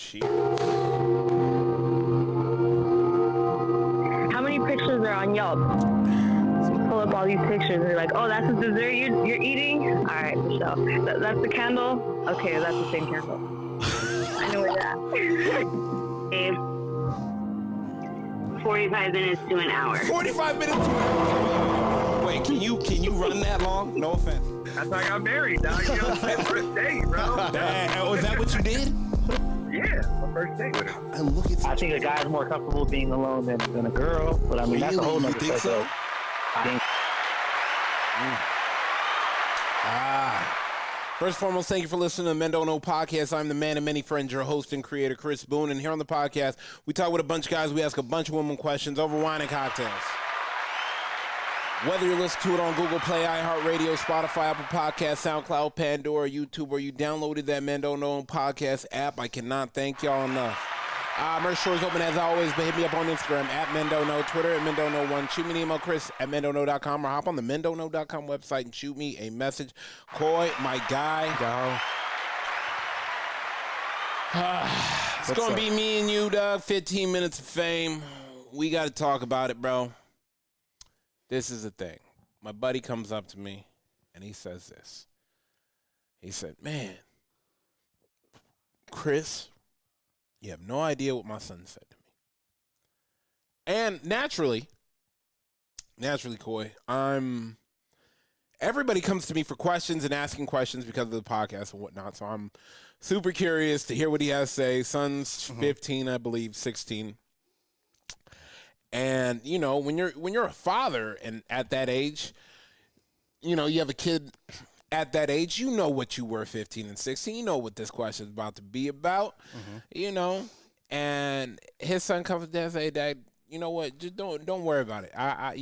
Cheers. How many pictures are on Yelp? Pull up all these pictures and you're like, oh, that's the dessert you're eating? All right, Michelle. That's the candle? Okay, that's the same candle. I know where that. 45 minutes to an hour. 45 minutes to an hour. Wait, can you run that long? No offense. That's how I got married, dog. You know, first date, bro. Was that what you did? Yeah, my first date with her. And look at I think a guy's more comfortable being alone than a girl, but I mean, that's a whole nother You think so? I think. First and foremost, thank you for listening to the Men Don't Know Podcast. I'm the man of many friends, your host and creator, Chris Boone. And here on the podcast, we talk with a bunch of guys. We ask a bunch of women questions over wine and cocktails. Whether you listen to it on Google Play, iHeartRadio, Spotify, Apple Podcasts, SoundCloud, Pandora, YouTube, or you downloaded that Men Don't Know Podcast app, I cannot thank y'all enough. Merch store is open as always, but hit me up on Instagram at Men Don't Know, Twitter at Men Don't Know 1. Shoot me an email, Chris at mendontknow.com, or hop on the mendontknow.com website and shoot me a message. Coy, my guy. It's going to be me and you, Doug. 15 minutes of fame. We got to talk about it, bro. This is the thing. My buddy comes up to me, and he says this. He said, man, Chris, you have no idea what my son said to me. And naturally, Coy, everybody comes to me for questions and asking questions because of the podcast and whatnot. So I'm super curious to hear what he has to say. Son's 15, I believe, 16. And, you know, when you're a father and at that age, you know, you have a kid at that age, you know what you were 15 and 16. You know what this question is about to be about, you know. And his son comes to dad and say, Dad, you know what? Just don't worry about it. I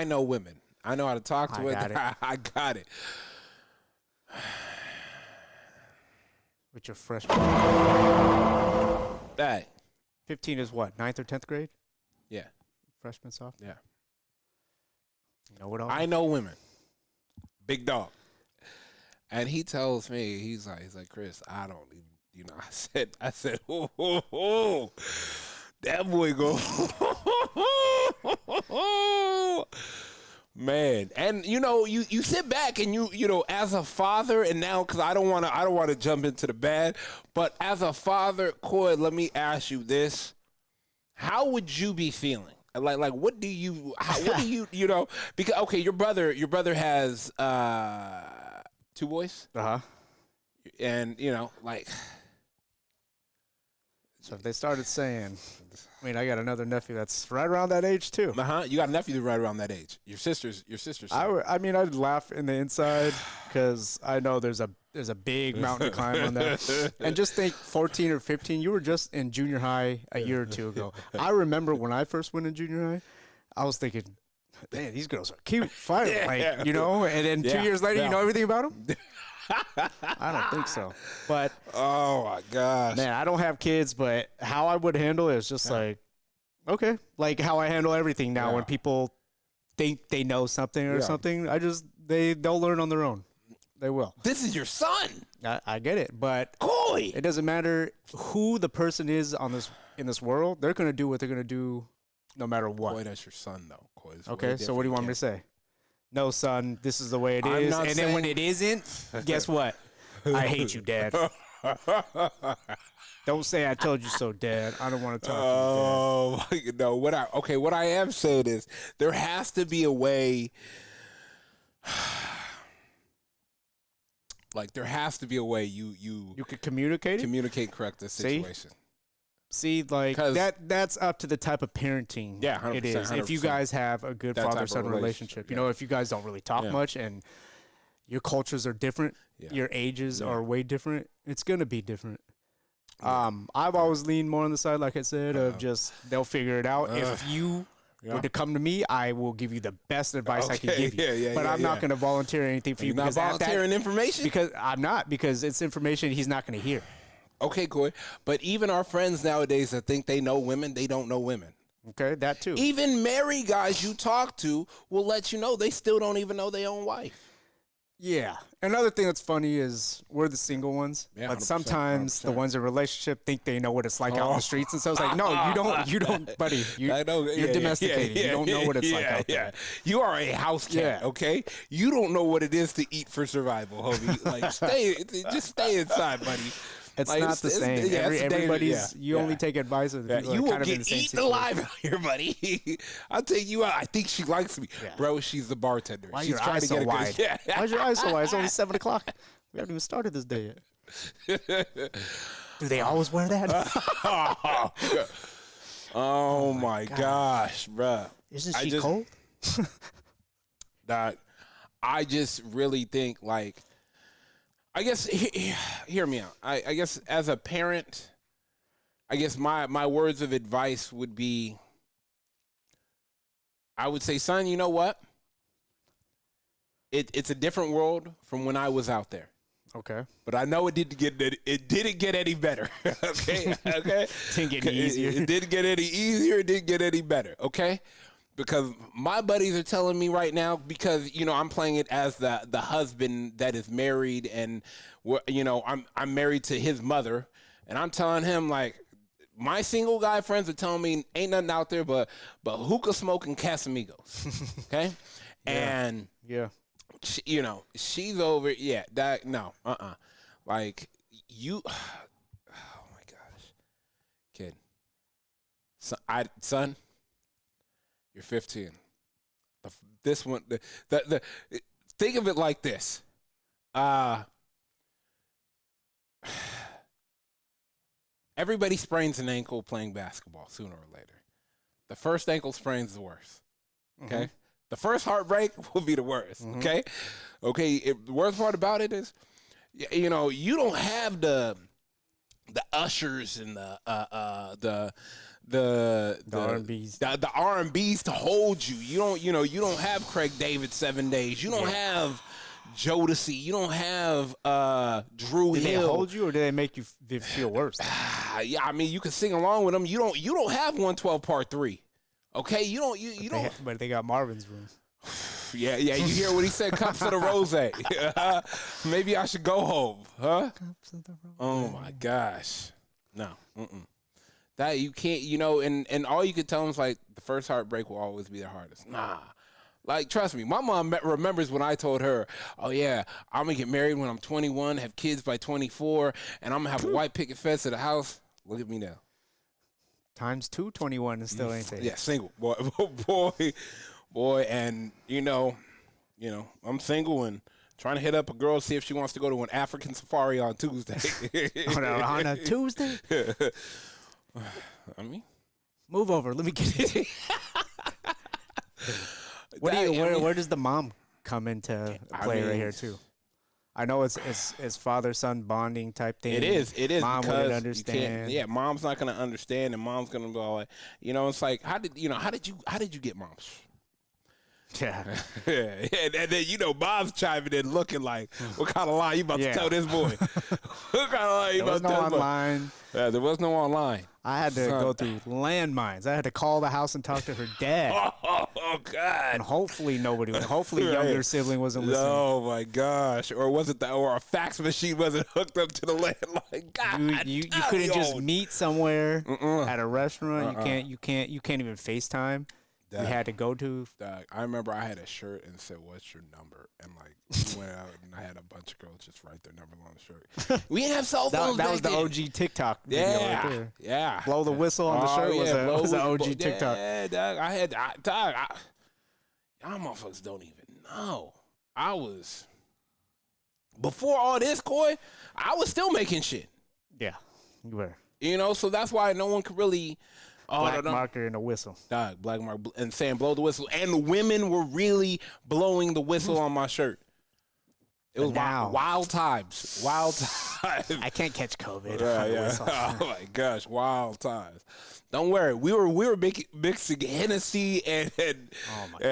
know women. I know how to talk to it. I got it. With your freshman. Hey. 15 is what? 9th or 10th grade? Yeah. Freshman, sophomore? Yeah. You know what all? I know women. Big dog. And he tells me, he's like, Chris, I don't even, you know, I said, oh, that boy go, man. And you know, you sit back and you know, as a father, and now because I don't want to jump into the bad, but as a father, Coy, let me ask you this: how would you be feeling? Like, what do you, you know? Because okay, your brother has 2 boys. And you know, like. So if they started saying, I mean, I got another nephew that's right around that age too. You got a nephew right around that age. Your sister's. I mean, I'd laugh in the inside because I know there's a big mountain to climb on that. And just think, 14 or 15, you were just in junior high a year or two ago. I remember when I first went in junior high, I was thinking, man, these girls are cute, fine, like, you know. And then 2 years later, you know everything about them. I don't think so. But oh my gosh, man, I don't have kids, but how I would handle it is just like, okay, like how I handle everything now. When people think they know something or something, they'll learn on their own. They will. This is your son. I get it, but Coy, it doesn't matter who the person is in this world. They're gonna do what they're gonna do, no matter what. Coy, that's your son, though. Coy, okay, so what do you want me to say? No, son, this is the way it is. And then when it isn't, guess what? I hate you, Dad. Don't say I told you so, Dad. I don't want to talk to you, Dad. No, what I am saying is there has to be a way. Like, there has to be a way you could communicate correct the situation. See, like that's up to the type of parenting it is. 100%. If you guys have a good father-son relationship, you know, if you guys don't really talk much and your cultures are different, your ages are way different, it's going to be different. I've always leaned more on the side, like I said, of just they'll figure it out. If you were to come to me, I will give you the best advice I can give you. But I'm not going to volunteer anything for you. You're not volunteering information? Because I'm not, because it's information he's not going to hear. Okay, Coy, but even our friends nowadays that think they know women, they don't know women. Okay, that too. Even married guys you talk to will let you know they still don't even know their own wife. Yeah. Another thing that's funny is we're the single ones, but sometimes 100%. The ones in a relationship think they know what it's like out in the streets, and so it's like, no, you don't, buddy. You're domesticated. You don't know what it's like out there. You are a house cat, okay? You don't know what it is to eat for survival, homie. Like, just stay inside, buddy. It's like, not the same. Everybody's. You only take advice of the people you that will kind of get in the same eaten situation. alive out here, buddy. I'll take you out. I think she likes me, bro. She's the bartender. Why she's your trying eyes to so get wide? Why's your eyes so wide? It's only 7 o'clock. We haven't even started this day yet. Do they always wear that? Oh my gosh, bro. Isn't she cold? That I just really think, like, I guess, hear me out. I guess as a parent, I guess my words of advice would be, I would say, son, you know what? It's a different world from when I was out there. Okay. But I know it didn't get any better. Okay. Didn't get any easier. It didn't get any easier. It didn't get any better. Okay. Because my buddies are telling me right now, because, you know, I'm playing it as the husband that is married, and, you know, I'm married to his mother, and I'm telling him, like, my single guy friends are telling me ain't nothing out there but hookah smoking Casamigos. Okay. And she, you know, she's over. Yeah. That no. Like you. Oh my gosh, kid. Son. You're 15. This one, the think of it like this. Everybody sprains an ankle playing basketball sooner or later. The first ankle sprain is the worst. Okay? Mm-hmm. The first heartbreak will be the worst. Mm-hmm. Okay? Okay, the worst part about it is, you know, you don't have the ushers and the R&Bs. The R&Bs to hold you. You don't have Craig David 7 days. You don't have Jodeci. You don't have Drew Hill. Did they hold you, or did they make you feel worse? Yeah, I mean, you can sing along with them. You don't have 112 Part 3. Okay, you don't. But they got Marvin's Room. Yeah. You hear what he said? Cups of the rose. Maybe I should go home, huh? Cups of the rose. Oh my gosh, no. That you can't. You know, and all you can tell them is, like, the first heartbreak will always be the hardest. Nah. Like, trust me, my mom remembers when I told her, oh, yeah, I'm going to get married when I'm 21, have kids by 24, and I'm going to have a white picket fence at the house. Look at me now. Times 2, 21 and still ain't there. Yeah, single. Boy, and, you know, I'm single and trying to hit up a girl, see if she wants to go to an African safari on Tuesday. On a Tuesday? I mean. Move over. Let me get it. Where does the mom come into play right here too? I know it's father-son bonding type thing. It is. Mom wouldn't understand. Yeah, mom's not gonna understand, and mom's gonna be like, you know, it's like, how did you get mom? Yeah. And then, you know, mom's chiming in looking like, what kind of lie you about to tell this boy? What kind of lie you about to tell this boy? Online. There was no online. I had to go through landmines. I had to call the house and talk to her dad. Oh God! And hopefully younger sibling wasn't listening. Oh my gosh! Or was it or a fax machine wasn't hooked up to the landline? God, you couldn't just meet somewhere at a restaurant. You can't even FaceTime. We had to go to. I remember I had a shirt and said, "What's your number?" And like we went out and I had a bunch of girls just write their number on the shirt. We didn't have cell phones. That was the OG TikTok video right there. Yeah. Blow the whistle on the shirt was the OG TikTok. Yeah, dog. Y'all motherfuckers don't even know. I was before all this, Coy. I was still making shit. Yeah, you were. You know, so that's why no one could really. Black marker and a whistle. Dog, black mark and saying blow the whistle. And the women were really blowing the whistle on my shirt. It was wild times. Wild times. I can't catch COVID. Yeah. Oh my gosh, wild times. Don't worry. We were mixing Hennessy and hypnotic.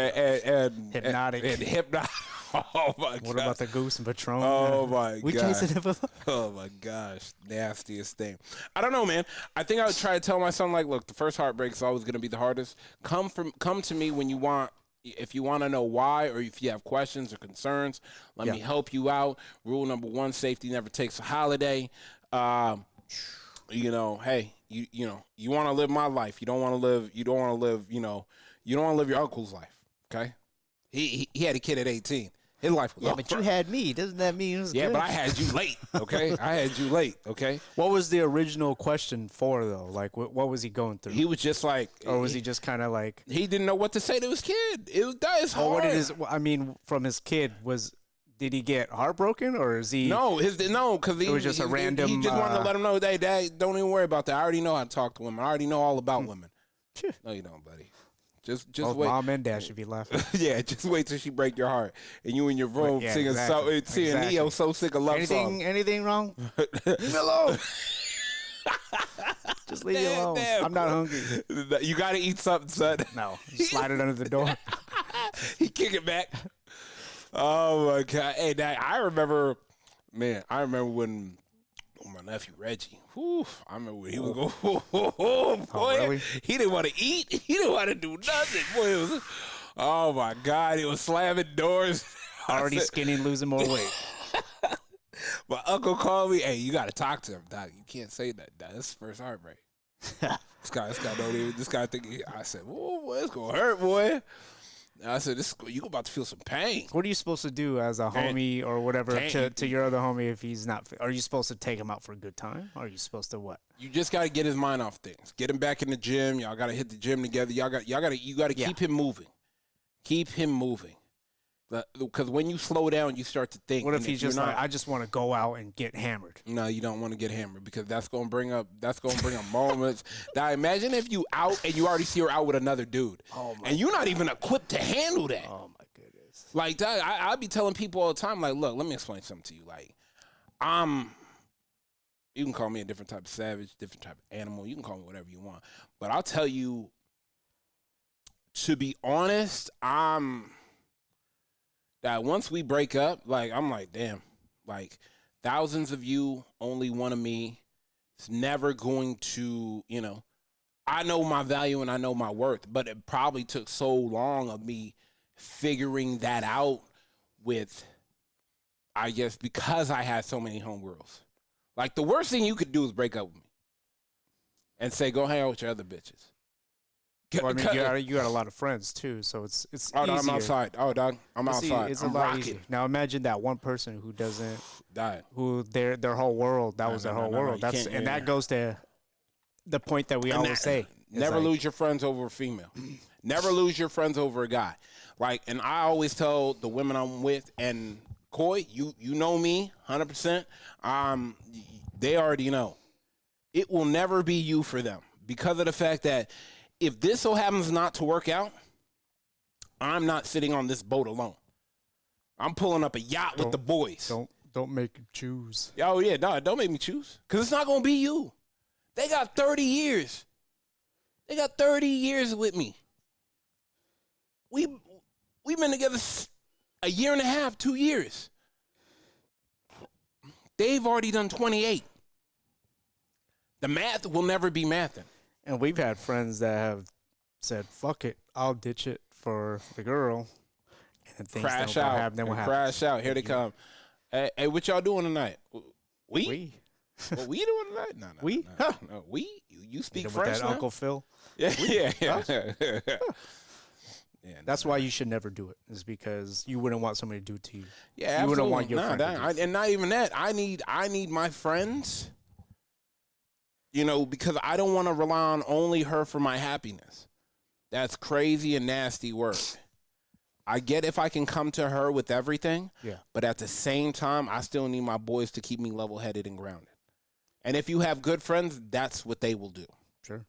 And hypnotic. Oh my god. What about the Goose and Patron? Oh my god. Oh my gosh. Nastiest thing. I don't know, man. I think I would try to tell my son, like, look, the first heartbreak is always gonna be the hardest. Come to me when you want if you want to know why, or if you have questions or concerns, let me help you out. Rule number 1: safety never takes a holiday. You know, hey, you know, you want to live my life. You don't want to live. You don't want to live. You know, you don't want to live your uncle's life. Okay, he had a kid at 18. His life was but you had me. Doesn't that mean it was good? but I had you late, okay? I had you late, okay? What was the original question for, though? Like, what was he going through? He was just like... Or was he just kind of like... He didn't know what to say to his kid. That is hard. Or what did I mean, from his kid, did he get heartbroken, or is he... No, because it was just a random... He just wanted to let him know, hey, Dad, don't even worry about that. I already know how to talk to women. I already know all about women. No, you don't, buddy. Just both wait. Mom and Dad should be laughing. Yeah, just wait till she break your heart, and you in your room singing Neo "So Sick of Love" song. Anything wrong? Leave me alone. Just leave me alone. I'm not hungry. You got to eat something, son. No, slide it under the door. He kick it back. Oh my God! Hey, Dad, I remember when my nephew Reggie. I remember when he would go. Boy, really? He didn't want to eat. He didn't want to do nothing. Boy, it was. Oh my God! He was slamming doors. Already skinny, losing more weight. My uncle called me. Hey, you got to talk to him, Doc. You can't say that. That's his first heartbreak. This guy don't even. This guy think. I said, "Whoa, boy, it's gonna hurt, boy." I said, you about to feel some pain. What are you supposed to do as a homie or whatever to your other homie if he's not? Are you supposed to take him out for a good time? Or are you supposed to what? You just got to get his mind off things. Get him back in the gym. Y'all got to hit the gym together. You got to keep him moving. Keep him moving. Because when you slow down, you start to think. What if he's just like, I just want to go out and get hammered? No, you don't want to get hammered because that's gonna bring up moments. Now imagine if you out and you already see her out with another dude, and you're not even equipped to handle that. Oh my goodness! Like that, I be telling people all the time, like, look, let me explain something to you. Like, you can call me a different type of savage, different type of animal. You can call me whatever you want, but I'll tell you, to be honest, that once we break up, like, I'm like, damn, like, thousands of you, only one of me. It's never going to, you know, I know my value and I know my worth, but it probably took so long of me figuring that out with, I guess, because I had so many homegirls. Like, the worst thing you could do is break up with me and say, go hang out with your other bitches. Well, I mean, you got a lot of friends too, so it's oh, easier. No, I'm outside. Oh, dog, I'm outside. It's I'm a lot rocking. easier. Now imagine that one person who doesn't, died. Who their whole world was their whole world. That's and that goes to the point that we always say. Never lose your friends over a female. Never lose your friends over a guy. Like, and I always tell the women I'm with, and Coy, you know me 100%. They already know. It will never be you for them because of the fact that if this so happens not to work out, I'm not sitting on this boat alone. I'm pulling up a yacht with the boys. Don't make you choose. Oh yeah, no, don't make me choose. Cause it's not gonna be you. They got 30 years. They got 30 years with me. We've been together a year and a half, 2 years. They've already done 28. The math will never be mathing. And we've had friends that have said, fuck it, I'll ditch it for the girl. And things crash don't out. happen. Then what crash out. Here they come. Hey, what y'all doing tonight? We? What we doing tonight? No. We? No, we? You speak with French that now? Uncle Phil? Yeah. Yeah, that's why you should never do it. Is because you wouldn't want somebody to do it to you. Yeah, you absolutely. wouldn't want your friend to do it. And not even that. I need my friends. You know, because I don't want to rely on only her for my happiness. That's crazy and nasty work. I get if I can come to her with everything, but at the same time, I still need my boys to keep me level-headed and grounded. And if you have good friends, that's what they will do. Sure.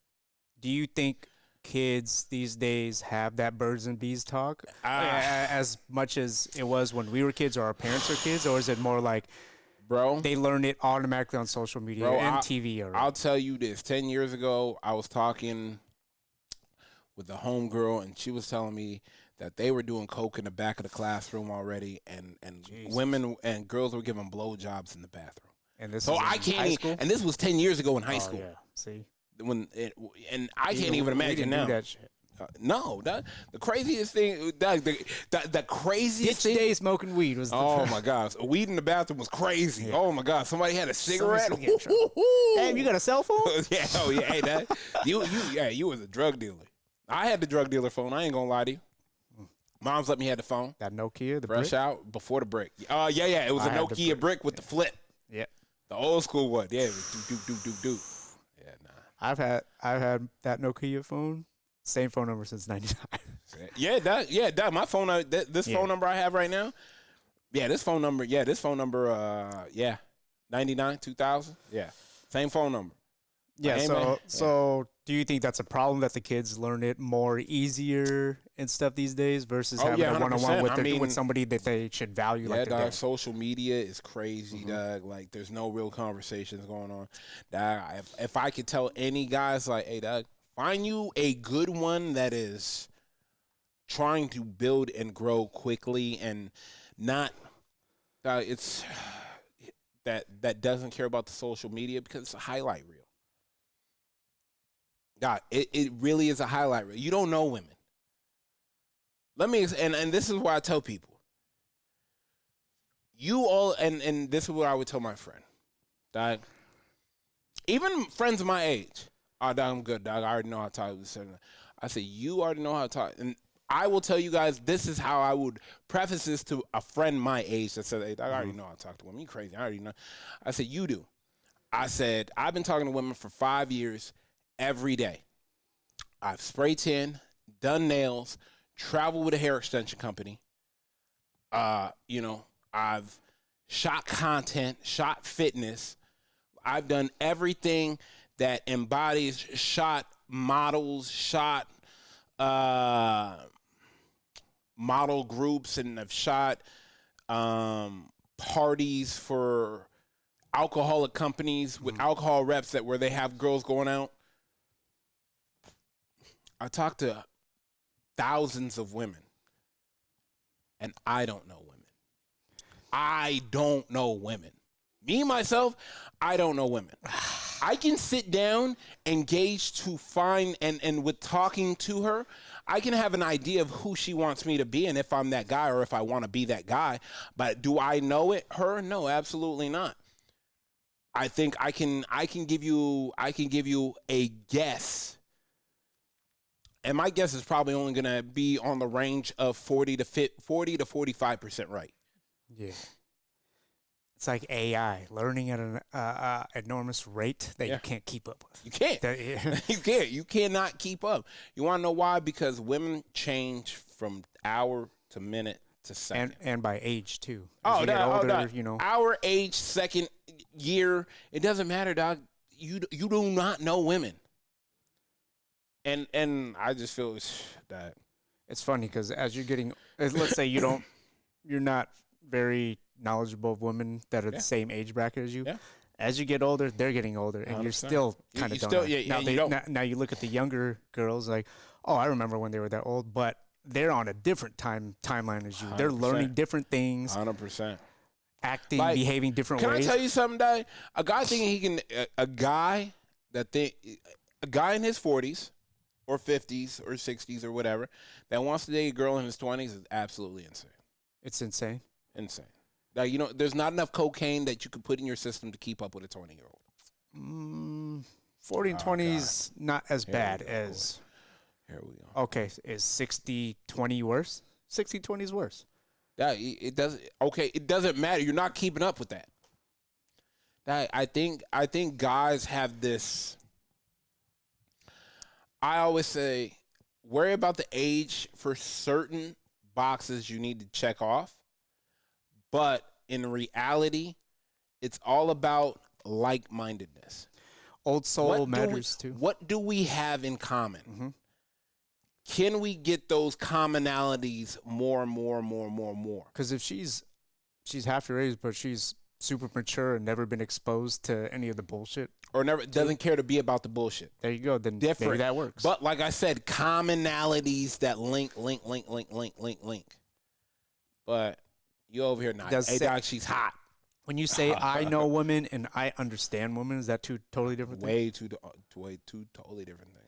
Do you think kids these days have that birds and bees talk as much as it was when we were kids or our parents were kids, or is it more like, bro, they learn it automatically on social media and TV? I'll tell you this. 10 years ago, I was talking with a homegirl, and she was telling me that they were doing coke in the back of the classroom already, and women and girls were giving blowjobs in the bathroom. And this so I can't. And this was 10 years ago in high school. Yeah. See. And I can't even imagine now. Do that shit. No, the craziest thing, the craziest Ditch thing. day smoking weed was. My gosh, weed in the bathroom was crazy. Yeah. Oh my God, somebody had a cigarette. Damn, you got a cell phone? Yeah, oh yeah, hey, you was a drug dealer. I had the drug dealer phone. I ain't gonna lie to you. Mom's let me have the phone. That Nokia, the fresh brick? Out before the brick. Yeah. It was a Nokia brick with the flip. Yeah, the old school one. Yeah, it was do. Yeah, nah. I've had that Nokia phone. Same phone number since '99. Yeah, my phone. This phone number I have right now. Yeah, this phone number. 99, 2000. Yeah, same phone number. Yeah. So do you think that's a problem that the kids learn it more easier and stuff these days versus having a one-on-one with somebody that they should value? Yeah, like dog. Social media is crazy, dog. Like, there's no real conversations going on. Dog, if I could tell any guys, like, hey, dog, find you a good one that is trying to build and grow quickly and not it's that doesn't care about the social media because it's a highlight reel. God, it really is a highlight reel. You don't know women. And this is what I tell people. You all, and this is what I would tell my friend. Dog, even friends of my age. Oh, dog, I'm good, dog. I already know how to talk to this. I said, you already know how to talk. And I will tell you guys, this is how I would preface this to a friend my age that said, hey, dog, I already know how to talk to women. You crazy. I already know. I said, you do. I said, I've been talking to women for 5 years every day. I've spray tan, done nails, traveled with a hair extension company. I've shot content, shot fitness. I've done everything that embodies shot models, shot model groups, and I've shot parties for alcoholic companies with alcohol reps where they have girls going out. I talked to thousands of women, and I don't know women. I don't know women. Me, myself, I don't know women. I can sit down, engage to find, and with talking to her, I can have an idea of who she wants me to be and if I'm that guy or if I want to be that guy. But do I know her? No, absolutely not. I think I can give you a guess. And my guess is probably only going to be on the range of 40 to 45% right. Yeah. It's like AI, learning at an enormous rate that you can't keep up with. You can't. You can't. You cannot keep up. You want to know why? Because women change from hour to minute to second. And by age, too. Our age, second year, it doesn't matter, dog. You do not know women. And I just feel that it's funny because as you're getting, let's say you're not very knowledgeable of women that are the same age bracket as you. Yeah. As you get older, they're getting older, and 100%. You're still kind of dumb. Now you look at the younger girls, like, oh, I remember when they were that old, but they're on a different timeline as you. 100%. They're learning different things. 100%. Acting, behaving different ways. Can I tell you something, Dad? A guy thinking a guy in his 40s or 50s or 60s or whatever that wants to date a girl in his 20s is absolutely insane. It's insane. Insane. Like, there's not enough cocaine that you could put in your system to keep up with a 20-year-old. 40 and 20s not as bad as. Here we go. Okay, is 60-20 worse? 60-20 is worse. Yeah, it doesn't. Okay, it doesn't matter. You're not keeping up with that. I think guys have this. I always say, worry about the age for certain boxes you need to check off. But in reality, it's all about like-mindedness. Old soul matters too. What do we have in common? Mm-hmm. Can we get those commonalities more and more and more and more and more? Because if she's half your age, but she's super mature and never been exposed to any of the bullshit, or never doesn't care to be about the bullshit. There you go. Then maybe that works. But like I said, commonalities that link. But you over here not. Hey, dog, she's hot. When you say I know women and I understand women, is that two totally different things? Way two totally different things.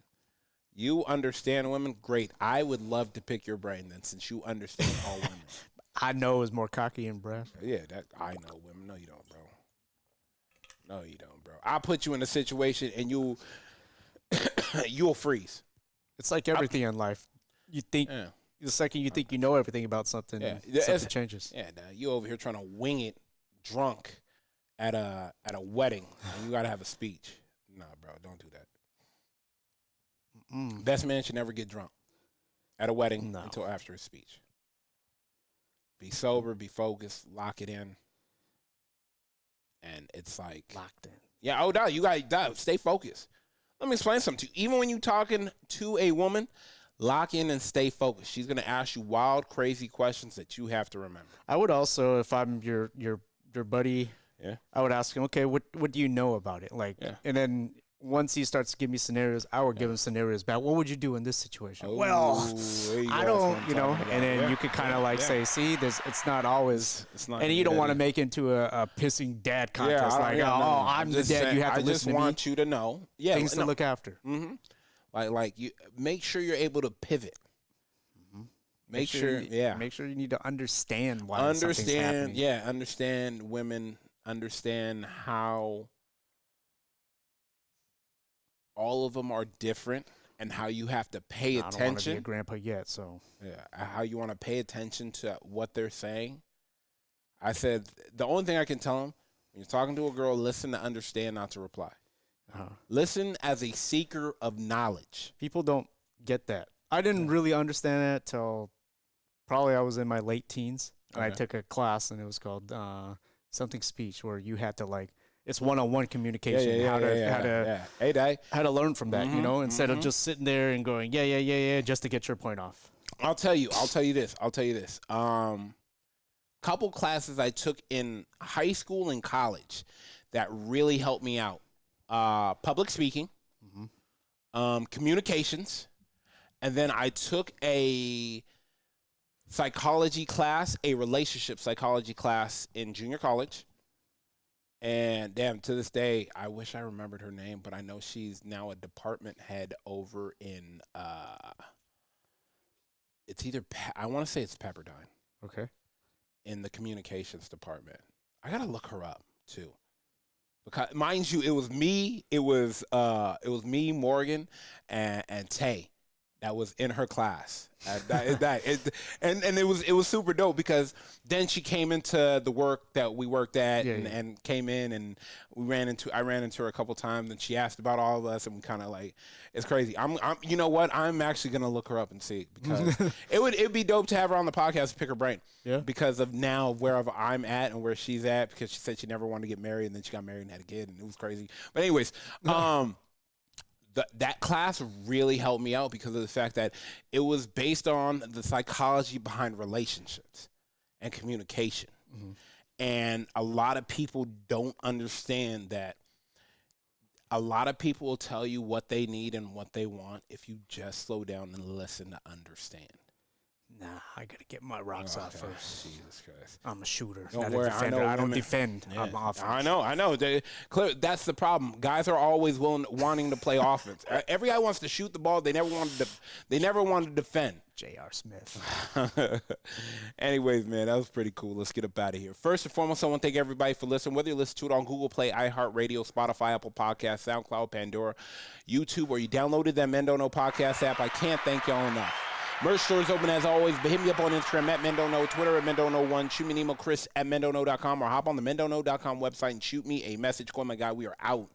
You understand women? Great. I would love to pick your brain then, since you understand all women. I know is more cocky and brash. Yeah, that I know women. No, you don't, bro. No, you don't, bro. I'll put you in a situation and you'll freeze. It's like everything in life. You think the second you think you know everything about something, something changes. Yeah, nah, you over here trying to wing it drunk at a wedding and you gotta have a speech. Nah, bro, don't do that. Best man should never get drunk at a wedding until after his speech. Be sober, be focused, lock it in. And it's like locked in. Yeah, no, you gotta stay focused. Let me explain something to you. Even when you're talking to a woman, lock in and stay focused. She's gonna ask you wild, crazy questions that you have to remember. I would also, if I'm your buddy, I would ask him, okay, what do you know about it? And then once he starts to give me scenarios, I would give him scenarios back. What would you do in this situation? Ooh, well, I don't, and then you could kind of say, see, it's not always, and you don't want to make it into a pissing dad contest. I'm the dad, you have to listen to me. I just want you to know. Things to look after. Mm-hmm. Like you make sure you're able to pivot. Mm-hmm. Make sure you need to understand why something's happening. Yeah, understand women, understand how all of them are different and how you have to pay attention. I don't want to be a grandpa yet, so. Yeah, how you want to pay attention to what they're saying. I said, the only thing I can tell them, when you're talking to a girl, listen to understand, not to reply. Listen as a seeker of knowledge. People don't get that. I didn't really understand that till probably I was in my late teens. And I took a class, and it was called something speech, where you had to it's one-on-one communication. How to learn from that, instead of just sitting there and going, just to get your point off. I'll tell you this. Couple classes I took in high school and college that really helped me out. Public speaking, communications, and then I took a psychology class, a relationship psychology class in junior college. And damn, to this day, I wish I remembered her name, but I know she's now a department head over in, it's either, I want to say it's Pepperdine. Okay. In the communications department. I got to look her up too. Because mind you, it was me, Morgan, and Tay that was in her class. And it was super dope because then she came into the work that we worked at and came in, and I ran into her a couple times, and she asked about all of us, and we kind of it's crazy. I'm you know what? I'm actually gonna look her up and see, because it'd be dope to have her on the podcast to pick her brain. Yeah. Because of now wherever I'm at and where she's at, because she said she never wanted to get married, and then she got married and had a kid, and it was crazy. But anyways, that class really helped me out because of the fact that it was based on the psychology behind relationships and communication. Mm-hmm. And a lot of people don't understand that. A lot of people will tell you what they need and what they want if you just slow down and listen to understand. Nah, I gotta get my rocks off first. Jesus Christ. I'm a shooter, don't not worry, a defender. I don't defend. Yeah. I'm offense. I know. That's the problem. Guys are always wanting to play offense. Every guy wants to shoot the ball. They never want to defend. J.R. Smith. Anyways, man, that was pretty cool. Let's get up out of here. First and foremost, I want to thank everybody for listening. Whether you listen to it on Google Play, iHeartRadio, Spotify, Apple Podcasts, SoundCloud, Pandora, YouTube, or you downloaded that Men Don't Know podcast app, I can't thank y'all enough. Merch store is open as always, but hit me up on Instagram at Men Don't Know, Twitter at Men Don't Know 1, shoot me an email, Chris at MenDon'tKnow.com, or hop on the MenDon'tKnow.com website and shoot me a message. Call my guy, we are out.